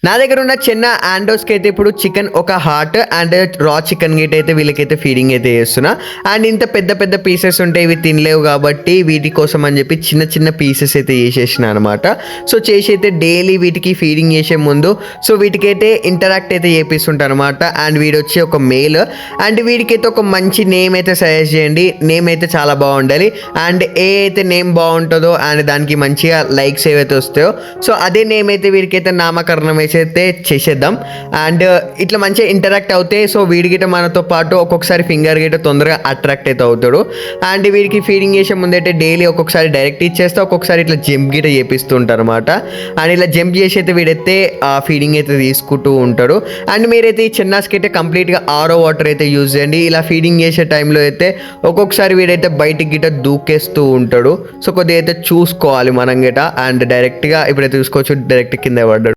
నా దగ్గర ఉన్న చిన్న ఆండోస్కి అయితే ఇప్పుడు చికెన్ ఒక హార్ట్ అండ్ రా చికెన్ గీట్ అయితే వీళ్ళకైతే ఫీడింగ్ అయితే చేస్తున్నా. అండ్ ఇంత పెద్ద పెద్ద పీసెస్ ఉంటాయి, ఇవి తినలేవు కాబట్టి వీటి కోసం అని చెప్పి చిన్న చిన్న పీసెస్ అయితే చేసేసిన అనమాట. సో చేసి అయితే డైలీ వీటికి ఫీడింగ్ చేసే ముందు సో వీటికైతే ఇంటరాక్ట్ అయితే చేపిస్తుంటాను అనమాట. అండ్ వీడు వచ్చి ఒక మేల్ అండ్ వీడికైతే ఒక మంచి నేమ్ అయితే సజెస్ట్ చేయండి. నేమ్ అయితే చాలా బాగుండాలి అండ్ ఏ అయితే నేమ్ బాగుంటుందో అండ్ దానికి మంచిగా లైక్స్ ఏవైతే వస్తాయో సో అదే నేమ్ అయితే వీడికైతే నామకరణం అయితే చేసేద్దాం. అండ్ ఇట్లా మంచిగా ఇంటరాక్ట్ అవుతాయి. సో వీడి గిట్ట మనతో పాటు ఒక్కొక్కసారి ఫింగర్ గిట్ట తొందరగా అట్రాక్ట్ అయితే అవుతాడు. అండ్ వీడికి ఫీడింగ్ చేసే ముందైతే డైలీ ఒక్కొక్కసారి డైరెక్ట్ ఇచ్చేస్తే ఒక్కొక్కసారి ఇట్లా జంప్ గిట్ట చేపిస్తూ ఉంటారు అనమాట. అండ్ ఇలా జంప్ చేసి అయితే వీడైతే ఫీడింగ్ అయితే తీసుకుంటూ ఉంటాడు. అండ్ మీరైతే ఈ చిన్నాస్కి అయితే కంప్లీట్గా ఆరో వాటర్ అయితే యూజ్ చేయండి. ఇలా ఫీడింగ్ చేసే టైంలో అయితే ఒక్కొక్కసారి వీడైతే బయటికి గిట్ట దూకేస్తూ ఉంటాడు. సో కొద్దిగా అయితే చూసుకోవాలి మనం గిట్ట. అండ్ డైరెక్ట్గా ఇప్పుడైతే చూసుకోవచ్చు, డైరెక్ట్ కింద పడ్డాడు.